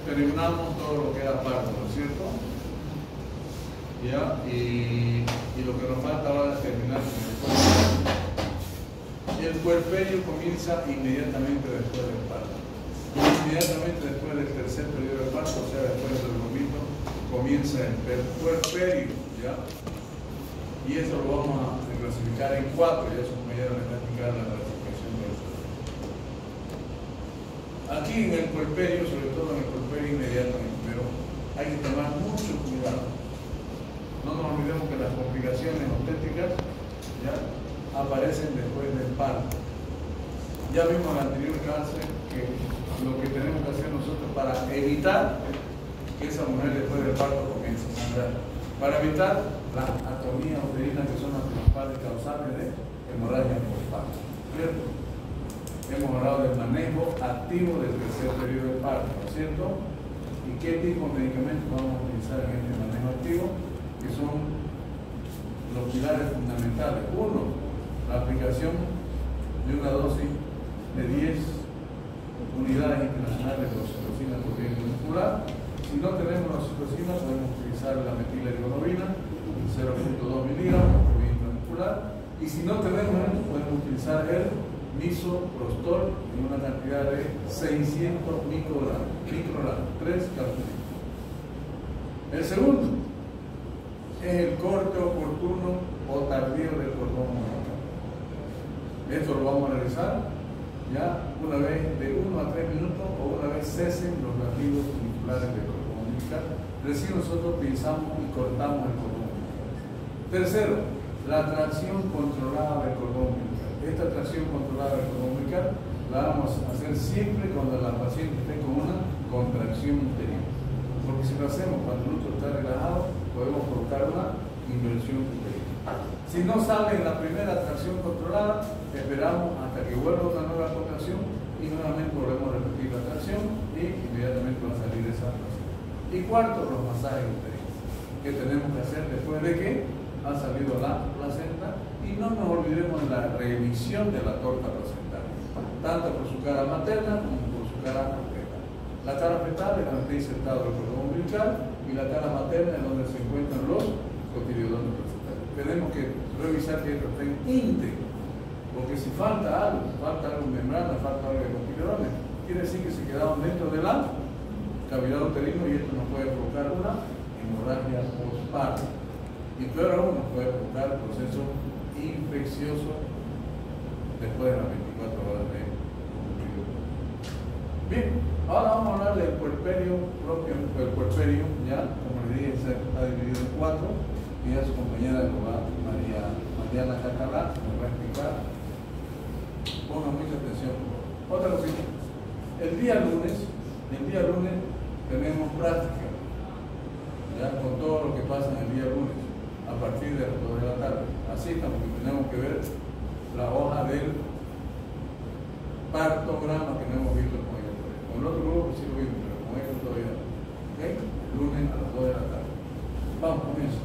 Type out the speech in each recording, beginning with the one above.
terminamos todo lo que era parto, ¿no es cierto? ¿Ya? Y lo que nos falta ahora es terminar con el puerperio. El puerperio comienza inmediatamente después del parto. Inmediatamente después del tercer periodo de parto, o sea, después del vómito, comienza el puerperio, ¿ya? Y eso lo vamos a clasificar en 4, ya su compañero les va a explicar la clasificación de eso. Aquí en el puerperio, sobre todo en el puerperio inmediatamente, pero hay que tomar mucho cuidado. No nos olvidemos que las complicaciones obstétricas ya aparecen después del parto. Ya vimos en la anterior clase que lo que tenemos que hacer nosotros para evitar que esa mujer después del parto comience a sangrar, para evitar la atonía uterina, que son las principales causales de hemorragia postparto, ¿cierto? Hemos hablado del manejo activo del tercer periodo de parto, ¿no es cierto? ¿Y qué tipo de medicamentos vamos a utilizar en este manejo activo? Que son los pilares fundamentales. Uno, la aplicación de una dosis de 10 unidades internacionales de oxitocina por vía muscular. Si no tenemos la oxitocina, podemos utilizar la metilergonobina, 0.2 miligramos por vía intramuscular. Y si no tenemos eso, podemos utilizar el misoprostol en una cantidad de 600 microgramos, 3 cápsulas. El segundo es el corte oportuno o tardío del cordón umbilical. Esto lo vamos a realizar ya una vez de 1 a 3 minutos o una vez cesen los latidos musculares del cordón umbilical. Recién nosotros pinzamos y cortamos el cordón umbilical. Tercero, la tracción controlada del cordón umbilical. Esta tracción controlada del cordón umbilical la vamos a hacer siempre cuando la paciente esté con una contracción uterina. Porque si lo hacemos cuando el útero está relajado, podemos provocar una inversión uterina. Si no sale en la primera tracción controlada, esperamos hasta que vuelva una nueva contracción y nuevamente volvemos a repetir la tracción y inmediatamente va a salir esa tracción. Y cuarto, los masajes uterinos, que tenemos que hacer después de que ha salido la placenta, y no nos olvidemos de la revisión de la torta placentaria, tanto por su cara materna como por su cara fetal. La cara fetal es donde está insertado el cordón umbilical y la cara materna es donde se encuentran los cotiliodones placentarios. Tenemos que revisar que esto esté íntegro, porque si falta algo en membrana, falta algo de cotiliodones, quiere decir que se quedaron dentro de la cavidad uterina y esto nos puede provocar una hemorragia postparto. Y peor aún, nos puede provocar proceso infeccioso después de las 24 horas de cumplido. Bien, ahora vamos a hablar del puerperio propio, el puerperio, ya, como les dije, está dividido en 4, y ya su compañera Mariana Cacalá nos va a explicar. Pongan mucha atención. Otra cosita, el día lunes tenemos práctica, ya, con todo lo que pasa en el día lunes, a partir de las 2 de la tarde. Así estamos, que tenemos que ver la hoja del partograma que no hemos visto con ellos. Con el otro grupo sí lo vimos, pero con ellos todavía no. ¿Ok? Lunes a las 2 de la tarde. Vamos con eso.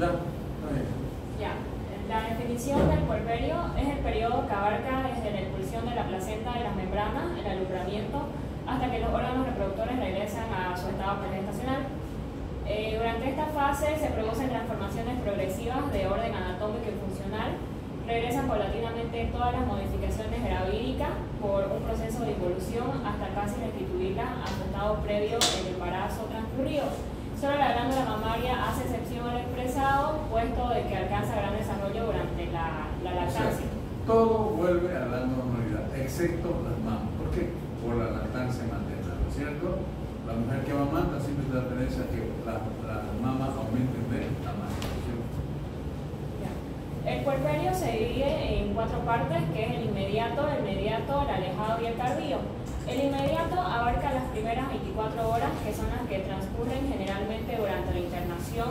Ya. Ya. La definición del puerperio es el periodo que abarca desde la expulsión de la placenta de las membranas, el alumbramiento, hasta que los órganos reproductores regresan a su estado pregestacional. Durante esta fase se producen transformaciones progresivas de orden anatómico y funcional. Regresan paulatinamente todas las modificaciones gravídicas por un proceso de involución hasta casi restituirla a su estado previo del embarazo transcurrido. Solo la glándula mamaria hace excepción al expresado, puesto de que alcanza gran desarrollo durante la lactancia. O sea, todo vuelve a la normalidad, excepto las mamas. ¿Por qué? Por la lactancia materna, ¿no es cierto? La mujer que amamanta siempre tiene la tendencia a que las mamas aumenten de tamaño. El puerperio se divide en 4 partes, que es el inmediato, el mediato, el alejado y el tardío. El inmediato abarca las primeras 24 horas, que son las que transcurren generalmente durante la internación.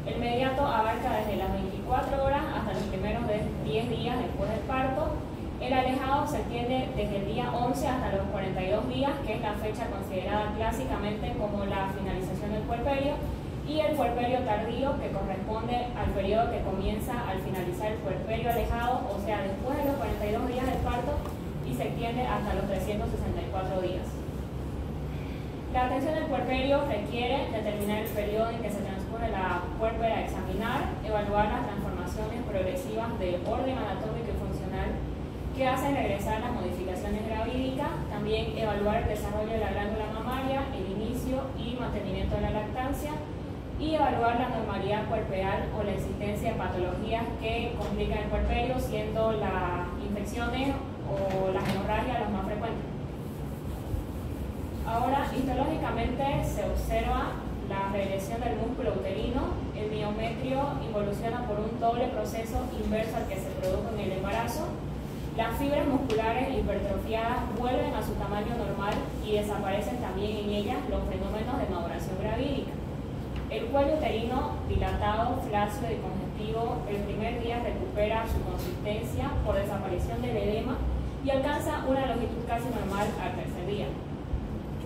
El mediato abarca desde las 24 horas hasta los primeros 10 días después del parto. El alejado se extiende desde el día 11 hasta los 42 días, que es la fecha considerada clásicamente como la finalización del puerperio. Y el puerperio tardío, que corresponde al periodo que comienza al finalizar el puerperio alejado, o sea, después de los 42 días del parto, y se aproximadamente hasta los 364 días. La atención del puerperio requiere determinar el periodo en que se transcurre la puérpera, examinar, evaluar las transformaciones progresivas del orden anatómico y funcional que hacen regresar las modificaciones gravídicas, también evaluar el desarrollo de la glándula mamaria, el inicio y mantenimiento de la lactancia, y evaluar la normalidad puerperal o la existencia de patologías que complican el puerperio, siendo las infecciones o las hemorragias las más frecuentes. Ahora, histológicamente se observa la regresión del músculo uterino. El miometrio involuciona por un doble proceso inverso al que se produjo en el embarazo. Las fibras musculares hipertrofiadas vuelven a su tamaño normal y desaparecen también en ellas los fenómenos de maduración gravídica. El cuello uterino dilatado, flácido y congestivo el primer día recupera su consistencia por desaparición del edema y alcanza una longitud casi normal al tercer día.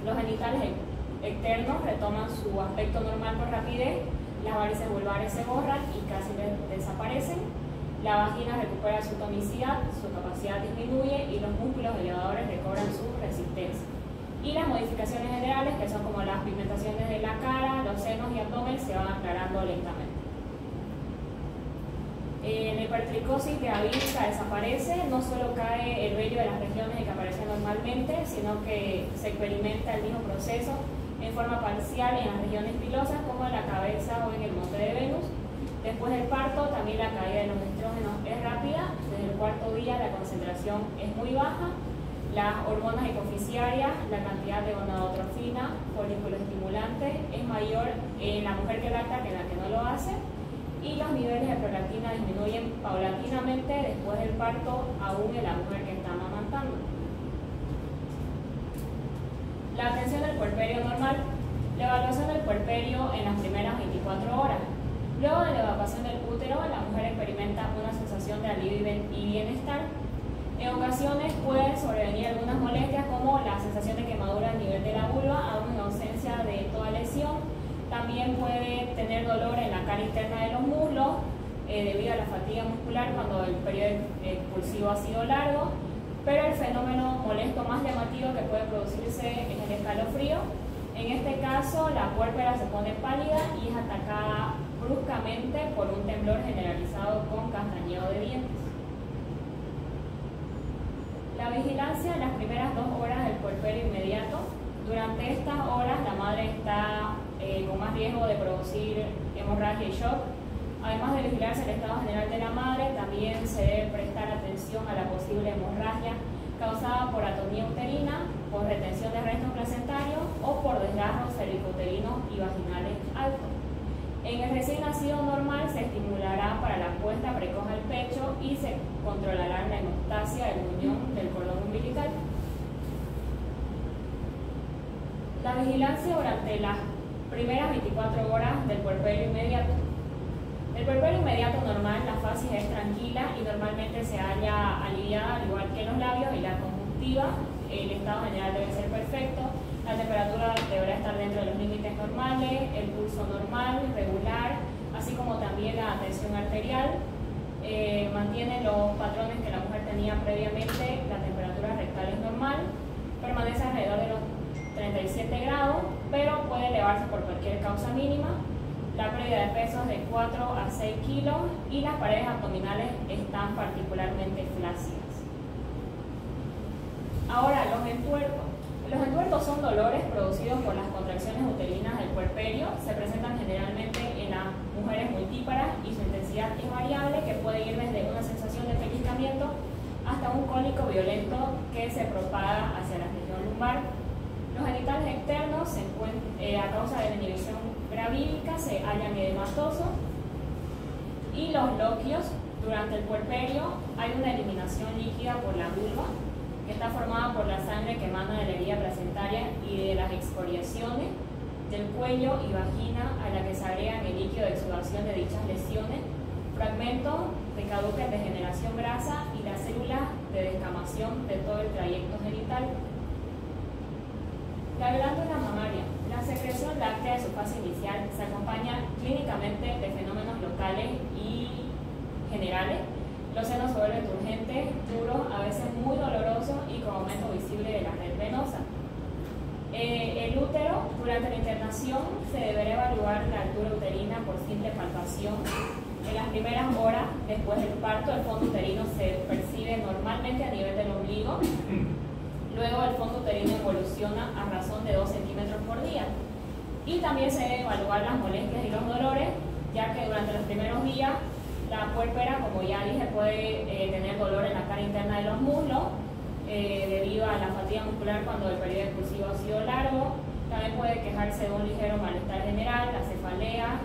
Los genitales externos retoman su aspecto normal por rapidez, las varices vulvares se borran y casi desaparecen, la vagina recupera su tonicidad, su capacidad disminuye y los músculos elevadores recobran su resistencia. Y las modificaciones generales, que son como las pigmentaciones de la cara, los senos y abdomen, se van aclarando lentamente. La hipertricosis gravídica desaparece, no solo cae el vello de las regiones en que aparece normalmente, sino que se experimenta el mismo proceso en forma parcial en las regiones pilosas, como en la cabeza o en el monte de Venus. Después del parto, también la caída de los estrógenos es rápida, desde el cuarto día la concentración es muy baja, las hormonas hipoficiarias, la cantidad de gonadotrofina, folículo estimulante, es mayor en la mujer que lacta que en la que no lo hace, y los niveles de prolactina disminuyen paulatinamente después del parto, aún en la mujer que está amamantando. La atención del puerperio normal. La evaluación del puerperio en las primeras 24 horas. Luego de la evacuación del útero, la mujer experimenta una sensación de alivio y bienestar. En ocasiones pueden sobrevenir algunas molestias como la sensación de quemadura a nivel de la vulva, aún en ausencia de toda lesión. También puede tener dolor en la cara interna de los muslos debido a la fatiga muscular cuando el periodo expulsivo ha sido largo, pero el fenómeno molesto más llamativo que puede producirse es el escalofrío. En este caso, la puérpera se pone pálida y es atacada bruscamente por un temblor generalizado con castañeo de dientes. La vigilancia en las primeras 2 horas del puerperio inmediato. Durante estas horas la madre está con más riesgo de producir hemorragia y shock. Además de vigilarse el estado general de la madre, también se debe prestar atención a la posible hemorragia causada por atonía uterina, por retención de restos placentarios o por desgarros cervicouterinos y vaginales altos. En el recién nacido normal se estimulará para la puesta precoz al pecho y se controlará la hemostasia del muñón del cordón umbilical. La vigilancia durante las primeras 24 horas del puerperio inmediato. El puerperio inmediato normal, la fasis es tranquila y normalmente se halla aliviada al igual que los labios y la conjuntiva. El estado general debe ser perfecto. La temperatura deberá estar dentro de los límites normales, el pulso normal, regular, así como también la tensión arterial. Mantiene los patrones que la mujer tenía previamente, la temperatura rectal es normal, permanece alrededor de los 37 grados, pero puede elevarse por cualquier causa mínima. La pérdida de peso es de 4 a 6 kilos y las paredes abdominales están particularmente flácidas. Ahora, los entuertos. Los entuertos son dolores producidos por las contracciones uterinas del puerperio. Se presentan generalmente en las mujeres multíparas y su intensidad es variable, que puede ir desde una sensación de pellizcamiento hasta un cólico violento que se propaga hacia la región lumbar. Los genitales externos a causa de la inhibición gravídica se hallan edematosos y los loquios. Durante el puerperio hay una eliminación líquida por la vulva, que está formada por la sangre que emana de la herida placentaria y de las excoriaciones del cuello y vagina, a la que se agregan el líquido de exudación de dichas lesiones, fragmentos de caduca en degeneración grasa y las células de descamación de todo el trayecto genital. La glándula mamaria. La secreción láctea de su fase inicial se acompaña clínicamente de fenómenos locales y generales. Los senos se vuelven turgentes, duros, a veces muy dolorosos y con aumento Durante la internación se deberá evaluar la altura uterina por simple palpación. En las primeras horas después del parto, el fondo uterino se percibe normalmente a nivel del ombligo. Luego el fondo uterino evoluciona a razón de 2 centímetros por día. Y también se deben evaluar las molestias y los dolores, ya que durante los primeros días la puérpera, como ya dije, puede tener dolor en la cara interna de los muslos debido a la fatiga muscular cuando el periodo expulsivo ha sido largo. También puede quejarse de un ligero malestar general, la cefalea,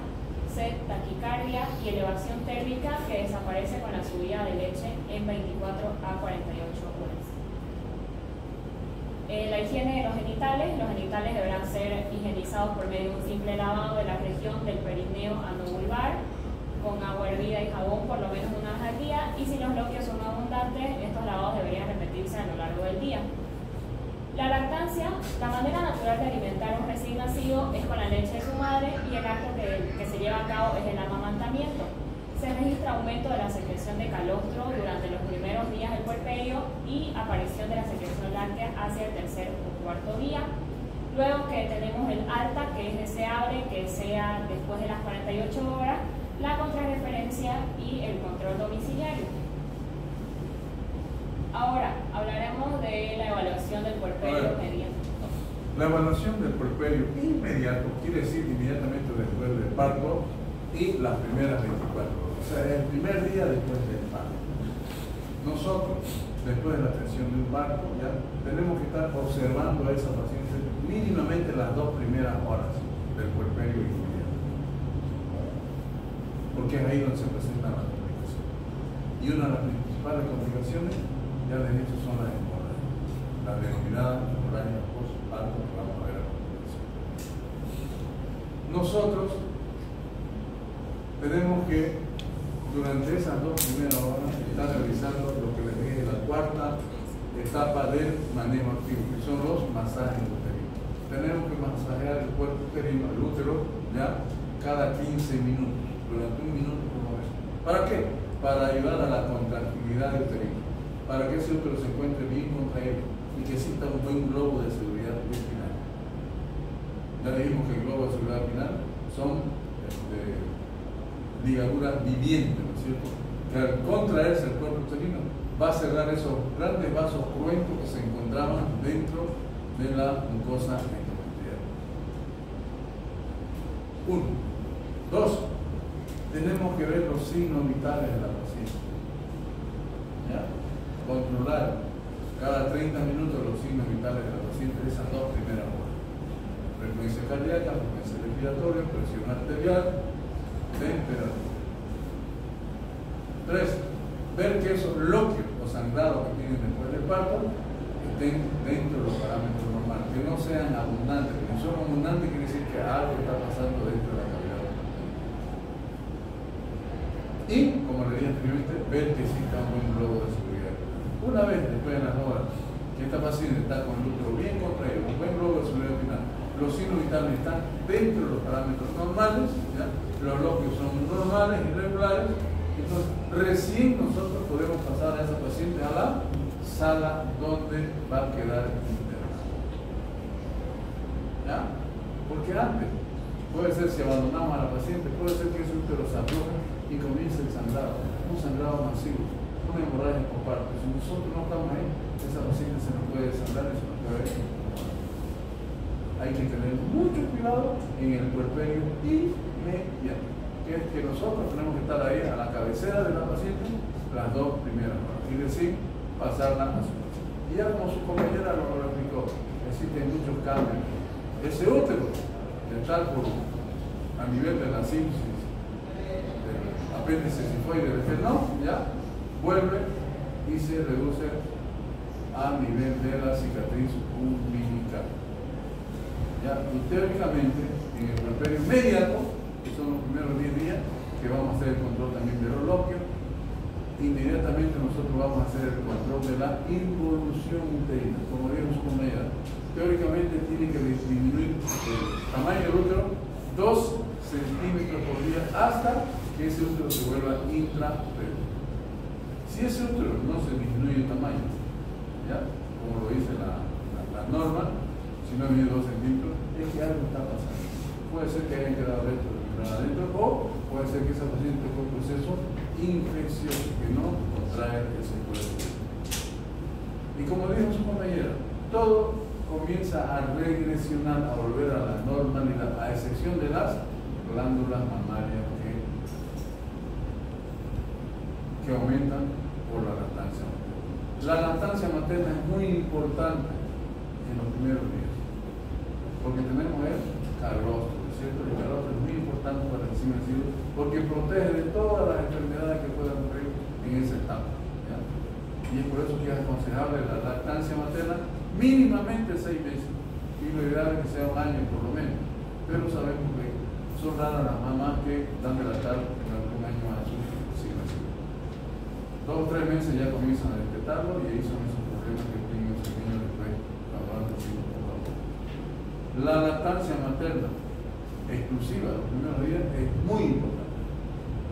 sed, taquicardia y elevación térmica que desaparece con la subida de leche en 24 a 48 horas. La higiene de los genitales deberán ser higienizados por medio de un simple lavado de la región del perineo anovulvar con agua hervida y jabón por lo menos una vez al día, y si los loquios son abundantes, estos lavados deberían repetirse a lo largo del día. La lactancia, la manera natural de alimentar a un recién nacido es con la leche de su madre, y el acto que se lleva a cabo es el amamantamiento. Se registra aumento de la secreción de calostro durante los primeros días del puerperio y aparición de la secreción láctea hacia el tercer o cuarto día. Luego que tenemos el alta, que es deseable que sea después de las 48 horas, la contrarreferencia y el control domiciliario. Ahora, hablaremos de la evaluación del puerperio inmediato. La evaluación del puerperio inmediato quiere decir inmediatamente después del parto y las primeras 24 horas. O sea, el primer día después del parto. Nosotros, después de la atención del parto, ya tenemos que estar observando a esa paciente mínimamente las 2 primeras horas del puerperio inmediato. Porque es ahí donde se presentan las complicaciones. Y una de las principales complicaciones, ya les he dicho, son las hemorragias. Las denominadas hemorragias postparto, que vamos a ver a continuación. Nosotros tenemos que, durante esas 2 primeras horas, estar realizando lo que les dije, la cuarta etapa del manejo activo, que son los masajes uterinos. Tenemos que masajear el cuerpo uterino, el útero, ya cada 15 minutos. Durante 1 minuto por vez. ¿Para qué? Para ayudar a la contractilidad uterina, para que ese útero se encuentre bien contraído y que exista un buen globo de seguridad final. Ya dijimos que el globo de seguridad final son ligaduras vivientes, ¿no es cierto? Que al contraerse el cuerpo uterino va a cerrar esos grandes vasos cruentos que se encontraban dentro de la mucosa endometrial. 1. 2. Tenemos que ver los signos vitales de la paciente. ¿Ya? Controlar cada 30 minutos los signos vitales de la paciente de esas 2 primeras horas. Frecuencia cardíaca, frecuencia respiratoria, presión arterial, temperatura. 3. Ver que esos loquios o sangrados que tienen después del parto estén dentro de los parámetros normales, que no sean abundantes. Que no son abundantes quiere decir que algo está pasando dentro de la cavidad. Y, como le dije anteriormente, ver que exista un buen globo de seguridad. Una vez después de las horas que esta paciente está con el útero bien contraído, un buen globo de seguridad final, los signos vitales están dentro de los parámetros normales, ¿ya? Los loquios son normales, irregulares, entonces recién nosotros podemos pasar a esa paciente a la sala donde va a quedar internada. ¿Ya? Porque antes, puede ser si abandonamos a la paciente, puede ser que ese útero se afloje y comienza el sangrado, un sangrado masivo, una hemorragia por parto. Si nosotros no estamos ahí, esa paciente se nos puede sangrar y se nos puede ver. Hay que tener mucho cuidado en el puerperio inmediato, que es que nosotros tenemos que estar ahí a la cabecera de la paciente las 2 primeras horas, y decir, pasarla a su paciente. Y ya como su compañera lo explicó, existen muchos cambios. Ese útero, de estar a nivel de la síntese, apéndice sifoide del esternón, ya vuelve y se reduce a nivel de la cicatriz umbilical. Ya, y teóricamente, en el puerperio inmediato, que son los primeros 10 días, que vamos a hacer el control también de los loquios, inmediatamente nosotros vamos a hacer el control de la involución uterina. Como dijo su compañera, teóricamente tiene que disminuir el tamaño del útero 2 centímetros por día hasta que ese útero se vuelva intrauterino. Si ese útero no se disminuye el tamaño, ¿ya? Como lo dice la norma, si no mide 2 centímetros, es que algo está pasando. Puede ser que hayan quedado adentro o puede ser que esa paciente fue un proceso infeccioso que no contrae ese cuerpo. Y como dijo su compañera, todo comienza a regresionar, a volver a la normalidad, a excepción de las glándulas mamarias que aumentan por la lactancia materna. La lactancia materna es muy importante en los primeros días, porque tenemos el calostro, ¿cierto? El calostro es muy importante para el recién nacido porque protege de todas las enfermedades que puedan ocurrir en esa etapa, ¿ya? Y es por eso que es aconsejable la lactancia materna mínimamente 6 meses, y lo ideal es que sea 1 año por lo menos, pero sabemos que son raras las mamás que dan de lactar durante 1 año a sus recién nacidos. 2 o 3 meses ya comienzan a despertarlo y ahí son esos problemas que tienen los niños después cuando van creciendo poco a poco. La lactancia materna exclusiva los primeros días es muy importante.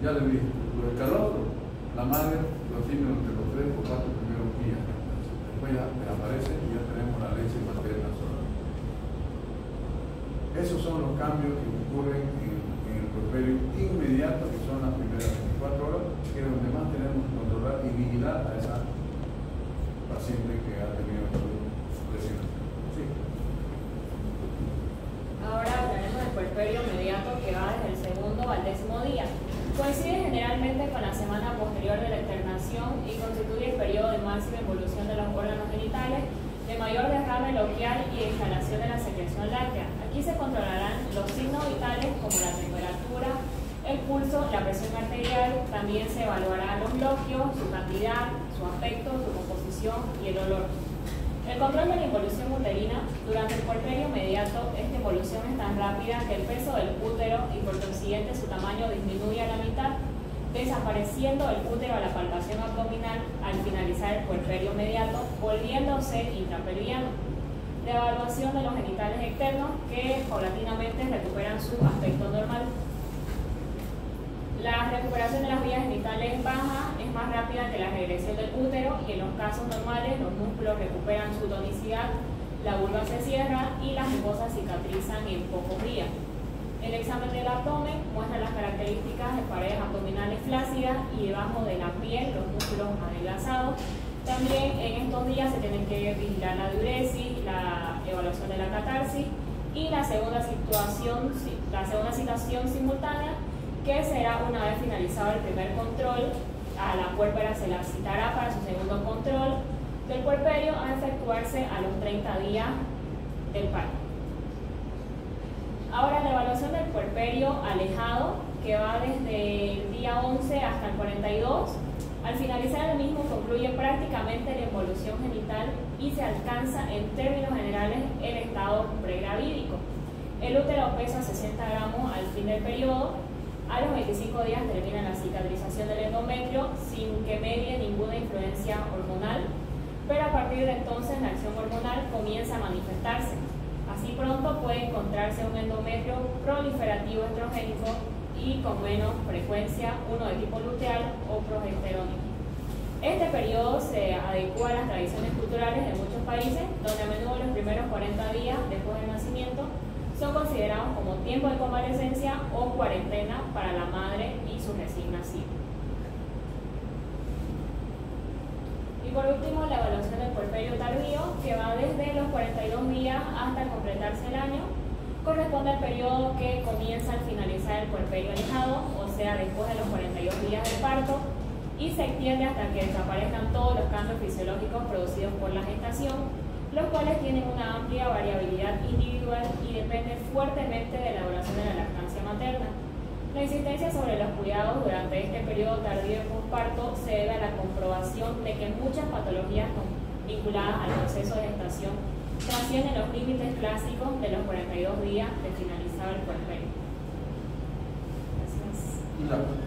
Ya le dije, el calostro, la madre lo tiene entre los 3 o 4 primeros días. Después ya aparece y ya tenemos la leche materna sola. Esos son los cambios que ocurren en el puerperio inmediato, que son las primeras 24 horas, que es donde más tenemos que controlar y vigilar a esa paciente que ha tenido su lesión. Sí. Ahora tenemos el puerperio inmediato que va desde el 2º al 10º día. Coincide generalmente con la semana posterior de la externación y constituye el periodo de máxima evolución de los órganos genitales, de mayor derrame loquial y de instalación de la secreción láctea. Aquí se controlarán los signos vitales como la temperatura, el pulso, la presión arterial. También se evaluarán los loquios, su cantidad, su aspecto, su composición y el olor. El control de la involución uterina. Durante el puerperio inmediato, esta involución es tan rápida que el peso del útero y por consiguiente su tamaño disminuye a la mitad, desapareciendo el útero a la palpación abdominal al finalizar el puerperio inmediato, volviéndose intrapelviano. La evaluación de los genitales externos, que paulatinamente recuperan su aspecto normal. La recuperación de las vías genitales bajas es más rápida que la regresión del útero y en los casos normales los músculos recuperan su tonicidad, la vulva se cierra y las mucosas cicatrizan en pocos días. El examen del abdomen muestra las características de paredes abdominales flácidas y debajo de la piel los músculos adelgazados. También en estos días se tienen que vigilar la diuresis, la evaluación de la catarsis y la segunda citación simultánea, que será una vez finalizado el primer control. A la puérpera se la citará para su segundo control del puerperio a efectuarse a los 30 días del parto. Ahora la evaluación del puerperio alejado, que va desde el día 11 hasta el 42. Al finalizar el mismo concluye prácticamente la involución genital y se alcanza en términos generales el estado pregravídico. El útero pesa 60 gramos al fin del periodo. A los 25 días termina la cicatrización del endometrio sin que medie ninguna influencia hormonal, pero a partir de entonces la acción hormonal comienza a manifestarse. Así pronto puede encontrarse un endometrio proliferativo estrogénico y con menos frecuencia uno de tipo luteal o progesterónico. Este periodo se adecua a las tradiciones culturales de muchos países, donde a menudo los primeros 40 días después del nacimiento son considerados como tiempo de convalecencia o cuarentena para la madre y su recién nacido. Y por último, la evaluación del puerperio tardío, que va desde los 42 días hasta completarse el año, corresponde al periodo que comienza al finalizar el puerperio alejado, o sea, después de los 42 días del parto, y se extiende hasta que desaparezcan todos los cambios fisiológicos producidos por la gestación, los cuales tienen una amplia variabilidad individual y dependen fuertemente de la duración de la lactancia materna. La insistencia sobre los cuidados durante este periodo tardío de posparto se debe a la comprobación de que muchas patologías vinculadas al proceso de gestación trascienden los límites clásicos de los 42 días de finalizado el puerperio. Gracias.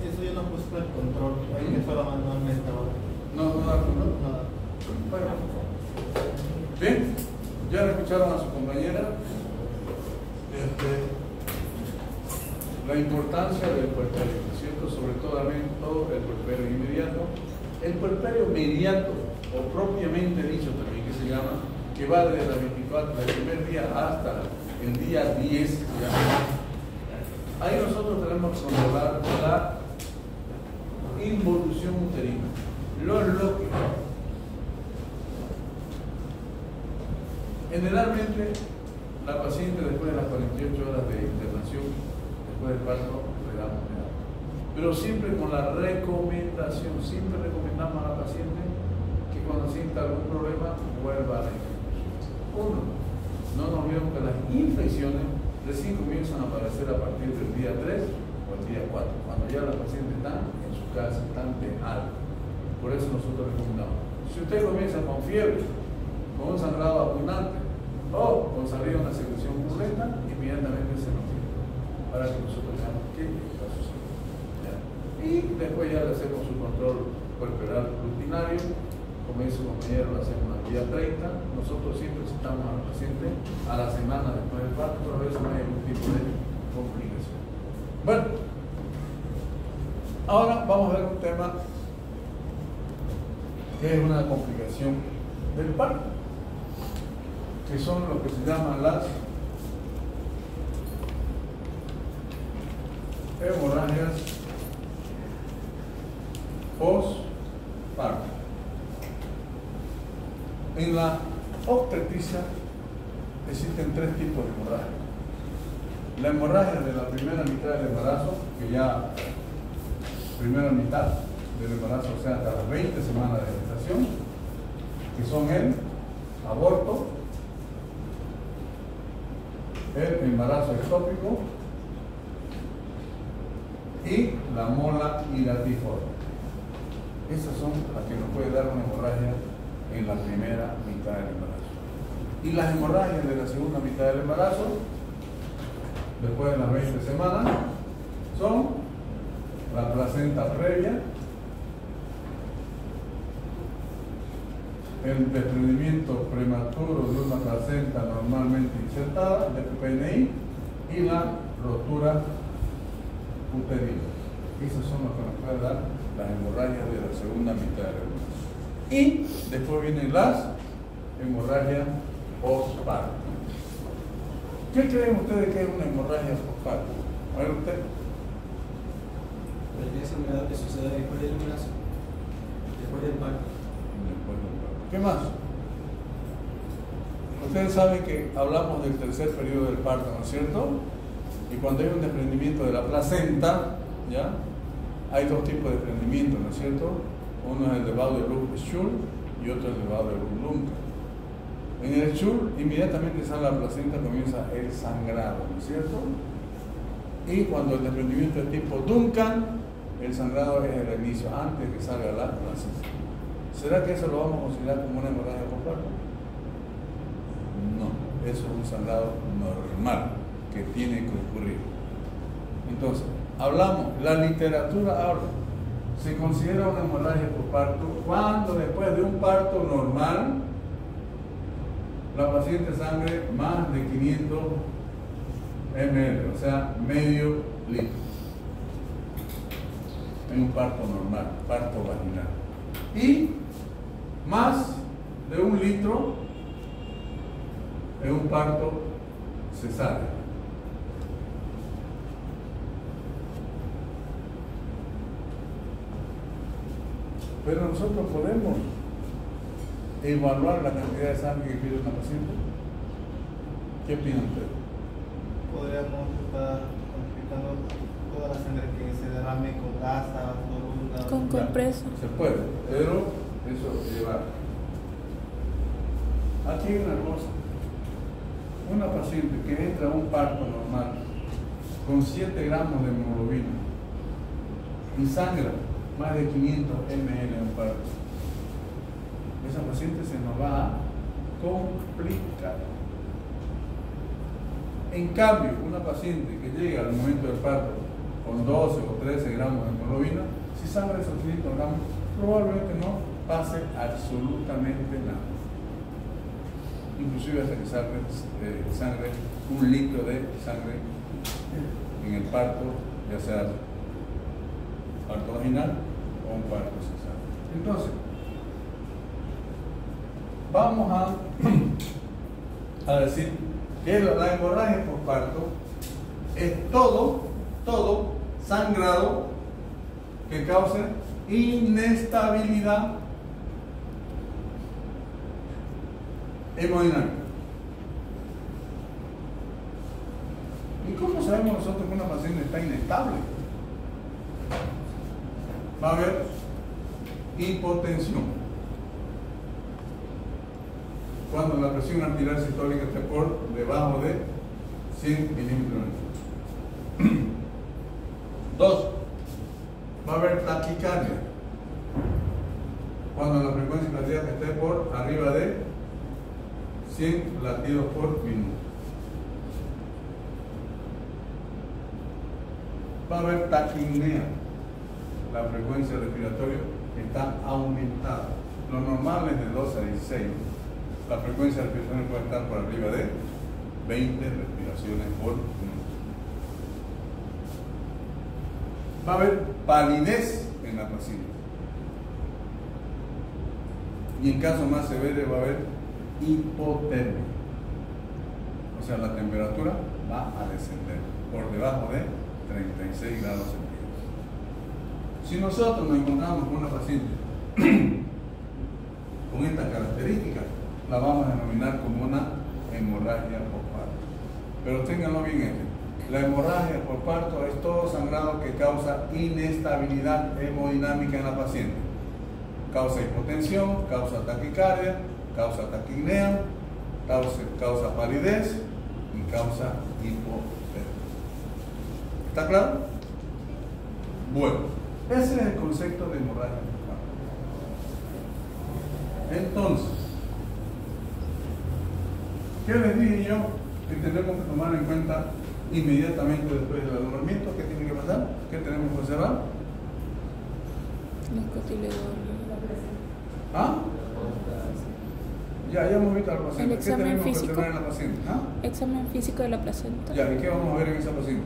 Eso ya no puso el control, hay que solo manualmente ahora. No da control. Nada. Bueno. Bien, ya escucharon a su compañera la importancia del puerperio, ¿no es cierto? Sobre todo el puerperio inmediato. El puerperio inmediato, o propiamente dicho también que se llama, que va desde la 24 del primer día hasta el día 10, ¿ya? Ahí nosotros tenemos que controlar la involución uterina, lo lógico. Generalmente, la paciente después de las 48 horas de internación, después del parto, le damos medicamento. Pero siempre con la recomendación, siempre recomendamos a la paciente que cuando sienta algún problema, vuelva a la infección. Uno, no nos olvidemos que las infecciones recién comienzan a aparecer a partir del día 3 o el día 4, cuando ya la paciente está en su casa, están de alta. Por eso nosotros recomendamos. Si usted comienza con fiebre, con un sangrado abundante o con salida de una secreción purulenta, inmediatamente se nos pide para que nosotros veamos qué está sucediendo. Y después ya le hacemos su control puerperal rutinario. Como dice su compañero, lo hacemos al día 30. Nosotros siempre citamos a la paciente a la semana después del parto, pero a veces no hay algún tipo de complicación. Bueno, ahora vamos a ver un tema que es una complicación del parto, que son lo que se llaman las hemorragias postparto. En la obstetricia existen tres tipos de hemorragia. La hemorragia de la primera mitad del embarazo, que ya primera mitad del embarazo, o sea, hasta las 20 semanas de gestación, que son el aborto, el embarazo ectópico y la mola iratiforme. Esas son las que nos puede dar una hemorragia en la primera mitad del embarazo. Y las hemorragias de la segunda mitad del embarazo, después de las 20 semanas, son la placenta previa, el desprendimiento prematuro de una placenta normalmente insertada, de PNI, y la rotura uterina. Esas son las que nos pueden dar las hemorragias de la segunda mitad del embarazo. Y después vienen las hemorragias postparto. ¿Qué creen ustedes que es una hemorragia postparto? A ver usted. Cualquier enfermedad que suceda después del embarazo, después del parto. ¿Qué más? Ustedes saben que hablamos del tercer periodo del parto, ¿no es cierto? Y cuando hay un desprendimiento de la placenta, ¿ya? Hay dos tipos de desprendimiento, ¿no es cierto? Uno es el de Bauer-Schul y otro es el de Bauer-Lunker. En el Schul, inmediatamente sale la placenta, comienza el sangrado, ¿no es cierto? Y cuando el desprendimiento es tipo Duncan, el sangrado es el inicio, antes que salga la placenta. ¿Será que eso lo vamos a considerar como una hemorragia postparto? No, eso es un sangrado normal que tiene que ocurrir. Entonces, hablamos, la literatura habla, se considera una hemorragia postparto cuando después de un parto normal la paciente sangre más de 500 ml, o sea, medio litro, en un parto normal, parto vaginal. Y más de 1 litro en un parto cesáreo. Pero nosotros podemos evaluar la cantidad de sangre que pierde una paciente. ¿Qué opinan ustedes? Podríamos estar cuantificando toda la sangre que se derrame con gasas, dolor, con compreso. Se puede, pero eso lleva. Aquí hay una cosa. Una paciente que entra a un parto normal con 7 gramos de hemoglobina y sangra más de 500 ml en un parto, esa paciente se nos va a complicar. En cambio, una paciente que llega al momento del parto con 12 o 13 gramos de hemoglobina, si sangra esos 500 gramos, probablemente no pase absolutamente nada. inclusive hasta que salga sangre, 1 litro de sangre en el parto, ya sea parto vaginal o un parto cesárea. Entonces, vamos a decir que la hemorragia por parto es todo sangrado que cause inestabilidad hemodinámica. ¿Y cómo sabemos nosotros que una paciente está inestable? Va a haber hipotensión. Cuando la presión arterial sistólica esté por debajo de 100 milímetros de mercurio. 2. Va a haber taquicardia. Cuando la frecuencia cardíaca esté por arriba de 100 latidos por minuto. Va a haber taquipnea. La frecuencia respiratoria está aumentada. Lo normal es de 12 a 16. La frecuencia de respiración puede estar por arriba de 20 respiraciones por minuto. Va a haber palidez en la paciente. Y en caso más severo va a haber hipotermia. O sea, la temperatura va a descender por debajo de 36 grados centígrados. Si nosotros nos encontramos con una paciente con estas características, la vamos a denominar como una hemorragia por parto. Pero ténganlo bien esto. La hemorragia por parto es todo sangrado que causa inestabilidad hemodinámica en la paciente. Causa hipotensión, causa taquicardia, causa taquipnea, causa palidez y causa hipotermia. ¿Está claro? Bueno, ese es el concepto de hemorragia por parto. Entonces, ¿qué les dije yo? Que tenemos que tomar en cuenta inmediatamente después del alumbramiento. ¿Qué tiene que pasar? ¿Qué tenemos que observar? Los cotiledores. ¿Ah? Ya hemos visto a la paciente. El ¿Qué examen tenemos físico. que tener en la paciente? ¿Ah? Examen físico de la placenta. Ya, ¿y qué vamos a ver en esa paciente?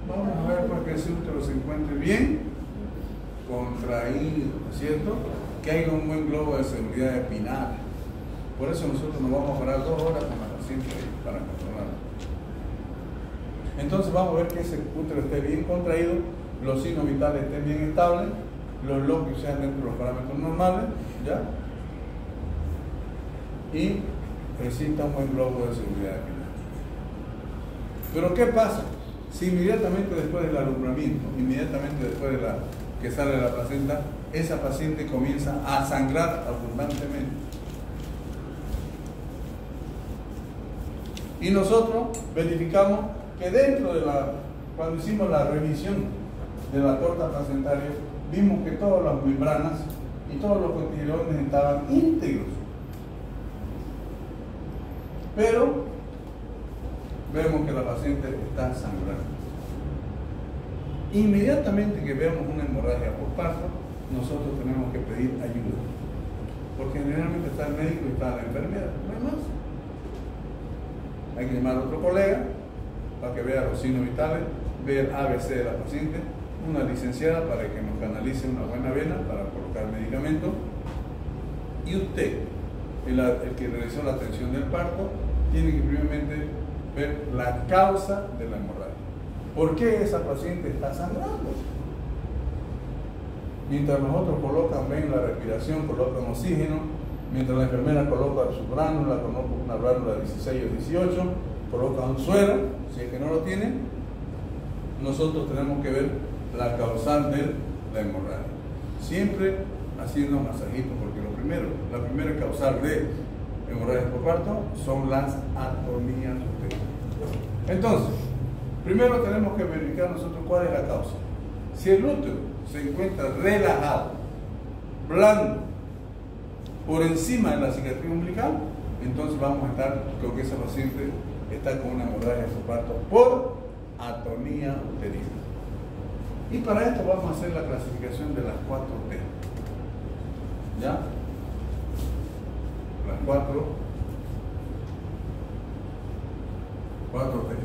Vamos a ver para que ese útero se encuentre bien contraído, ¿no es cierto? Que haya un buen globo de seguridad espinal. Por eso nosotros nos vamos a parar 2 horas con la paciente para controlarla. Entonces vamos a ver que ese útero esté bien contraído, los signos vitales estén bien estables, los lóbulos sean dentro de los parámetros normales, ¿ya? Y exista un buen globo de seguridad espinal. Pero ¿qué pasa? Si inmediatamente después del alumbramiento, inmediatamente después de que sale la placenta, esa paciente comienza a sangrar abundantemente? Y nosotros verificamos que dentro de cuando hicimos la revisión de la corta placentaria, vimos que todas las membranas y todos los cotiledones estaban íntegros. Pero vemos que la paciente está sangrando. Inmediatamente que veamos una hemorragia por parto, nosotros tenemos que pedir ayuda. Porque generalmente está el médico y está la enfermera, no hay más. Hay que llamar a otro colega para que vea los signos vitales, vea el ABC de la paciente, una licenciada para que nos canalice una buena vena para colocar medicamento, y usted, el que realizó la atención del parto, tiene que primeramente ver la causa de la hemorragia. ¿Por qué esa paciente está sangrando? Mientras los otros ven la respiración, colocan oxígeno, mientras la enfermera coloca su bránula, coloca una bránula 16 o 18, coloca un suero, si es que no lo tiene, nosotros tenemos que ver la causal de la hemorragia. Siempre haciendo masajitos, porque la primera causal de hemorragia por parto son las atonías uterinas. Entonces, primero tenemos que verificar nosotros cuál es la causa. Si el útero se encuentra relajado, blando, por encima de la cicatriz umbilical, entonces vamos a estar con que esa paciente está con una hemorragia por parto por atonía uterina. Y para esto vamos a hacer la clasificación de las 4T. ¿Ya? las 4 T.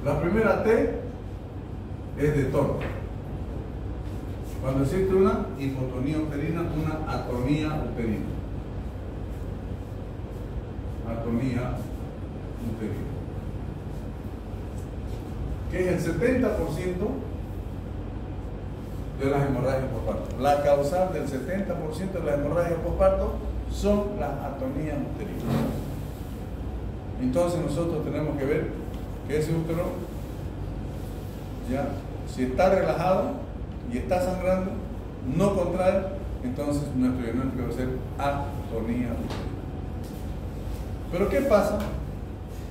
La primera T es de tono. Cuando existe una hipotonía uterina, una atonía uterina. Atonía uterina. Que es el 70% de las hemorragias postparto. La causal del 70% de las hemorragias postparto son las atonías uterinas. Entonces nosotros tenemos que ver que ese útero, ya, si está relajado y está sangrando, no contrae, entonces nuestro diagnóstico va a ser atonía uterina. Pero ¿qué pasa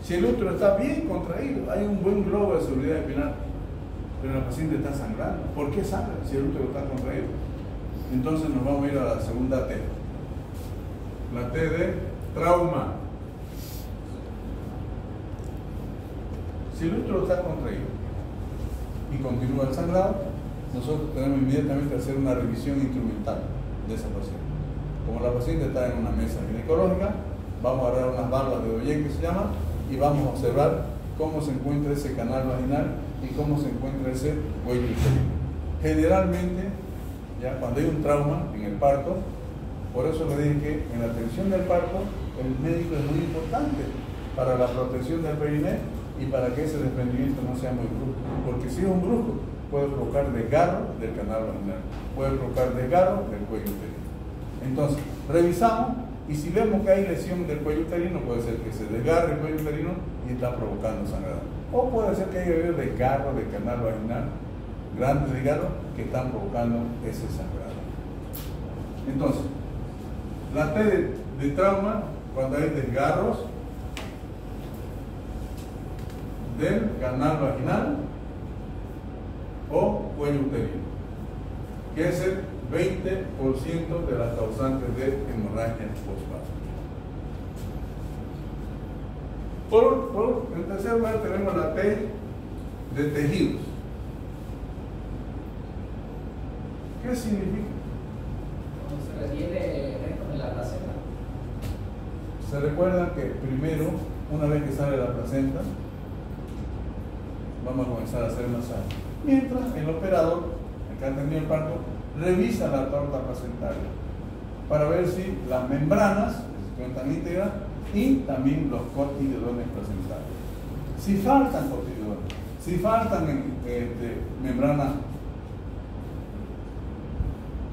si el útero está bien contraído? Hay un buen globo de seguridad espinal, pero la paciente está sangrando. ¿Por qué sangra si el útero está contraído? Entonces nos vamos a ir a la segunda T. La T de trauma. Si el útero está contraído y continúa el sangrado, nosotros tenemos inmediatamente que hacer una revisión instrumental de esa paciente. Como la paciente está en una mesa ginecológica, vamos a agarrar unas válvulas de Doyen que se llaman y vamos a observar cómo se encuentra ese canal vaginal y cómo se encuentra ese cuello uterino. Generalmente, ya cuando hay un trauma en el parto, por eso le dije que en la atención del parto el médico es muy importante para la protección del periné y para que ese desprendimiento no sea muy brusco, porque si es un brusco puede provocar desgarro del canal vaginal, puede provocar desgarro del cuello uterino. Entonces, revisamos y si vemos que hay lesión del cuello uterino, puede ser que se desgarre el cuello uterino y está provocando sangrado. O puede ser que haya habido desgarro del canal vaginal, grandes desgarros que están provocando ese sangrado. Entonces, la T de trauma, cuando hay desgarros del canal vaginal o cuello uterino, que es el 20% de las causantes de hemorragia postparto. En tercer lugar tenemos la T de tejidos. ¿Qué significa? Cuando se refiere restos de la placenta. Se recuerda que primero, una vez que sale la placenta, vamos a comenzar a hacer masaje. Mientras el operador, el que ha atendido el parto, revisa la torta placentaria para ver si las membranas se encuentran íntegras y también los cotiledones placentarios. Si faltan cotiledones, si faltan membranas,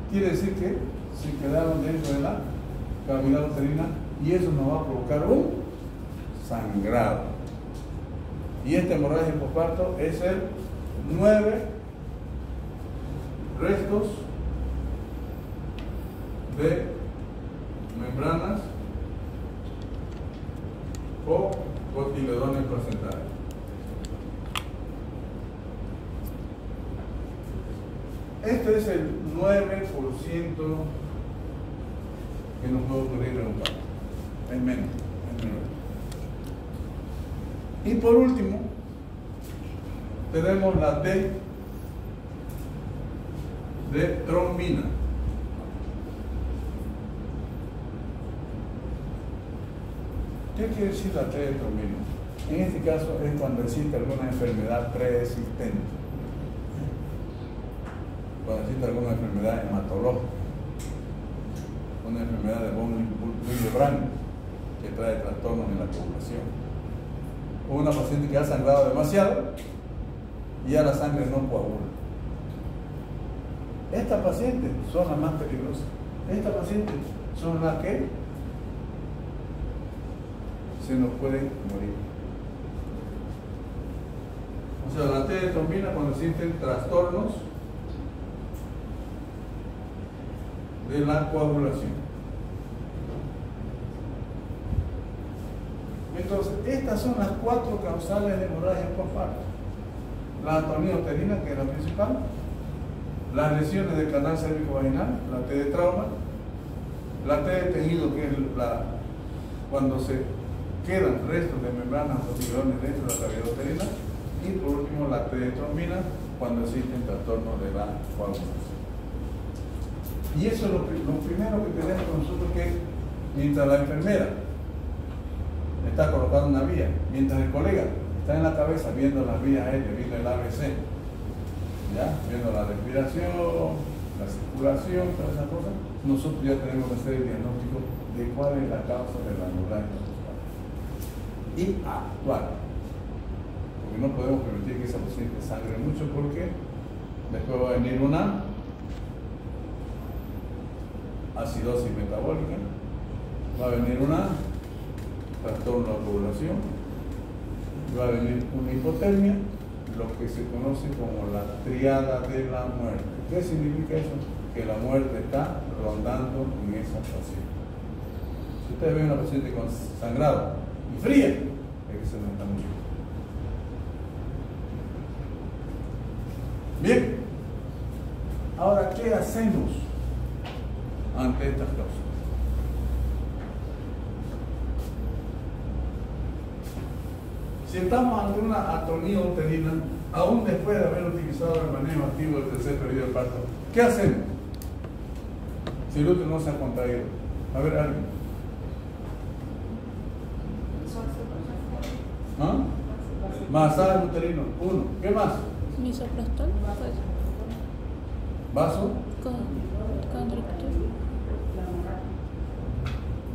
quiere decir que se quedaron dentro de la cavidad uterina y eso nos va a provocar un sangrado. Y esta hemorragia postparto es el 9 restos de membranas o cotiledones placentarios. Este es el 9% que nos puede ocurrir en un parto. Es menos, es menor. Y por último, tenemos la T de trombina. ¿Qué quiere decir la T de trombina? En este caso es cuando existe alguna enfermedad preexistente, cuando existe alguna enfermedad hematológica, una enfermedad de von Willebrand que trae trastornos en la coagulación, o una paciente que ha sangrado demasiado y ya la sangre no coagula. Estas pacientes son las más peligrosas. Estas pacientes son las que se nos pueden morir. O sea, la T de trombina cuando existen trastornos de la coagulación. Entonces, estas son las 4 causales de hemorragia postparto. La atonía uterina, que es la principal, las lesiones del canal cérvico-vaginal, la T de trauma, la T de tejido, que es cuando se quedan restos de membranas o cotiledones dentro de la cavidad uterina, y por último la T de trombina, cuando existen trastornos de la coagulación. Y eso es lo primero que tenemos nosotros que mientras la enfermera está colocando una vía, mientras el colega está en la cabeza viendo las vías aéreas, viendo el ABC, ¿ya? Viendo la respiración, la circulación, todas esas cosas, nosotros ya tenemos que hacer el diagnóstico de cuál es la causa de la hemorragia y actuar, porque no podemos permitir que esa paciente sangre mucho, porque después va a venir una acidosis metabólica, va a venir una trastorno de la coagulación, va a venir una hipotermia, lo que se conoce como la triada de la muerte. ¿Qué significa eso? Que la muerte está rondando en esa paciente. Si ustedes ven a una paciente con sangrado y fría, es que se nos está muriendo. Bien, ahora, ¿qué hacemos ante estas causas? Si estamos ante una atonía uterina, aún después de haber utilizado el manejo activo del tercer periodo del parto, ¿qué hacemos? Si el útero no se ha contraído. A ver, alguien. ¿Ah? Masaje uterino, 1. ¿Qué más? Misoprostol, pues, Vaso. constrictor.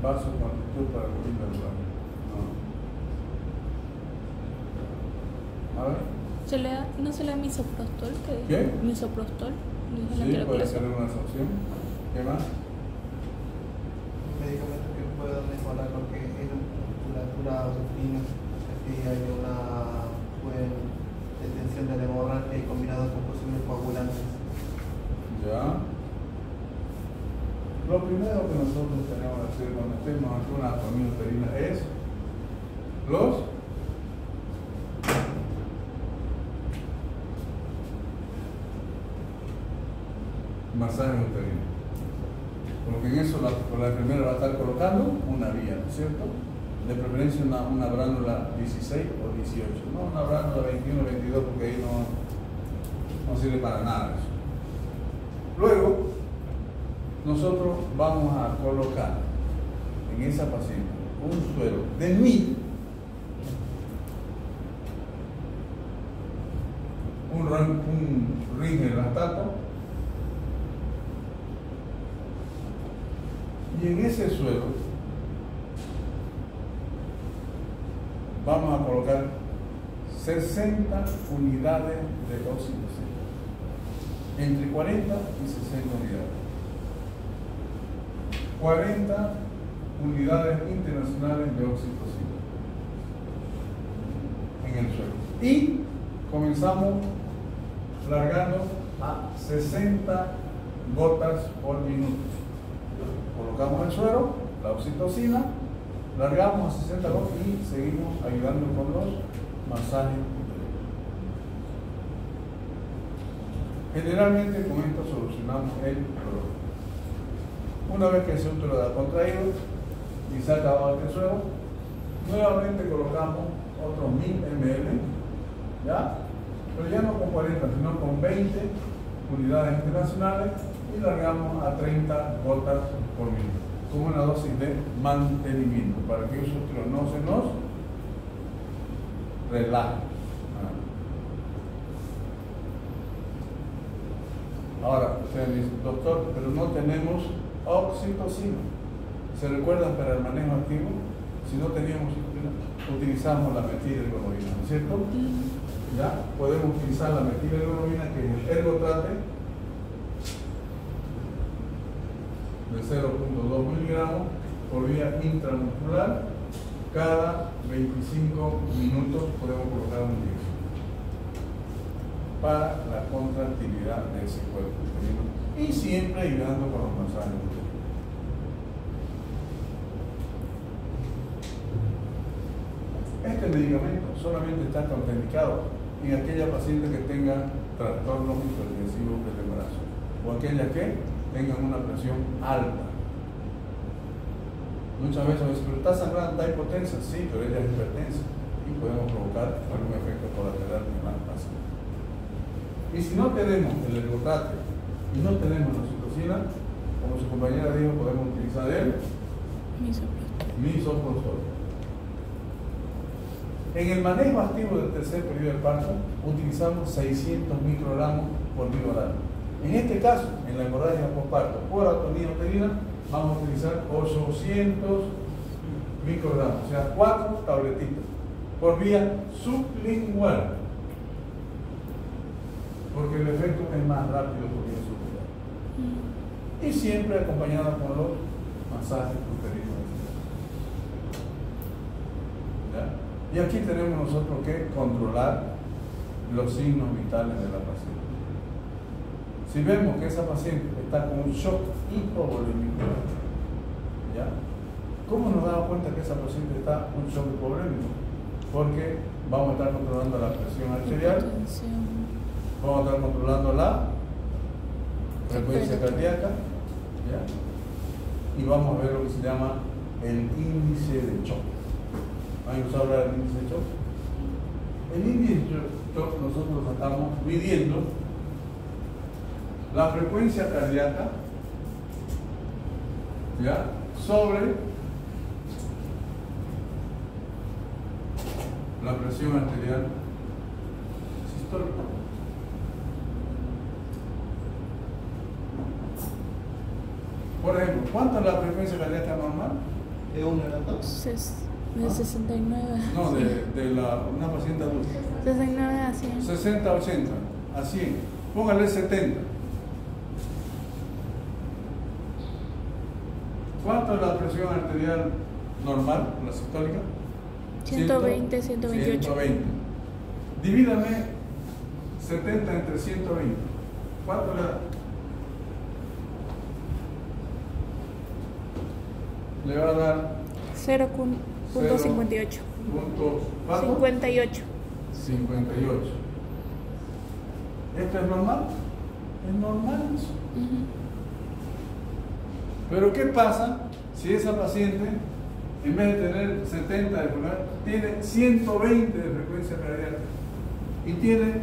Vaso constrictor para el lugar. No. A ver. ¿No se le da misoprostol? ¿Qué? Misoprostol. Sí, puede ser una opción. ¿Qué más? Medicamentos que puedan mejorar lo que es la musculatura uterina, si hay una buena detención de la hemorragia y combinado con posibles coagulantes. Ya. Lo primero que nosotros tenemos que hacer cuando estemos ante una atonía uterina es los masajes uterinos. Porque en eso la enfermera va a estar colocando una vía, ¿no es cierto? De preferencia una bránula 16 o 18, no una bránula 21 o 22, porque ahí no sirve para nada eso. Luego, nosotros vamos a colocar en esa paciente un suero de 1000, un Ringer lactato, y en ese suero vamos a colocar 60 unidades de oxitocina, entre 40 y 60 unidades. 40 unidades internacionales de oxitocina en el suelo. Y comenzamos largando a 60 gotas por minuto. Colocamos el suero, la oxitocina, largamos a 60 gotas y seguimos ayudando con los masajes uterinos. Generalmente con esto solucionamos el dolor. Una vez que ese útero ha contraído y se ha acabado el suero, nuevamente colocamos otros 1000 ml, ¿ya? Pero ya no con 40, sino con 20 unidades internacionales y largamos a 30 gotas por minuto, con una dosis de mantenimiento para que ese útero no se nos relaje. Ahora, usted dice, doctor, pero no tenemos oxitocina. ¿Se recuerdan para el manejo activo? Si no teníamos oxitocina, utilizamos la metilhidroglobina, ¿no es cierto? Ya podemos utilizar la metilhidroglobina, que es el ergotrate de 0.2 miligramos por vía intramuscular. Cada 25 minutos podemos colocar un inyección para la contractilidad de ese cuerpo uterino y siempre ayudando con los masajes uterinos. Este medicamento solamente está contraindicado en aquella paciente que tenga trastornos hipertensivos del embarazo o aquellas que tengan una presión alta. Muchas veces, pero está sangrando, está hipotensa, sí, pero ella es hipertensa y podemos provocar algún efecto colateral en la paciente. Y si no tenemos el ergotrate y no tenemos la oxitocina, como su compañera dijo, podemos utilizar el Misoprostol. Misoprostol. En el manejo activo del tercer periodo del parto, utilizamos 600 microgramos por vía oral. En este caso, en la hemorragia postparto por atonía uterina, vamos a utilizar 800 microgramos, o sea, 4 tabletitas por vía sublingual, porque el efecto es más rápido por vía sublingual. Y siempre acompañada con los masajes uterinos. ¿Ya? Y aquí tenemos nosotros que controlar los signos vitales de la paciente. Si vemos que esa paciente está con un shock hipovolémico, ¿ya? ¿Cómo nos damos cuenta que esa paciente está con un shock hipovolémico? Porque vamos a estar controlando la presión arterial, vamos a estar controlando la frecuencia cardíaca, ¿ya? Y vamos a ver lo que se llama el índice de shock. ¿Han usado hablar del índice de shock? El índice de shock nosotros estamos midiendo la frecuencia cardíaca, ¿ya? Sobre la presión arterial sistólica. Por ejemplo, ¿cuánto es la frecuencia cardíaca normal? ¿De 1 a 2? De 69 a No, 100. de una paciente adulta. 69 a 100. 60, 80, a 100. Póngale 70. ¿Cuánto es la presión arterial normal, la sistólica? 120, 128. 120. Divídame 70 entre 120. ¿Cuánto le da? Le va a dar 0.58. ¿cuánto? 58. 58. ¿Esto es normal? Es normal eso. Pero ¿qué pasa si esa paciente, en vez de tener 70 de pulmón, tiene 120 de frecuencia cardíaca y tiene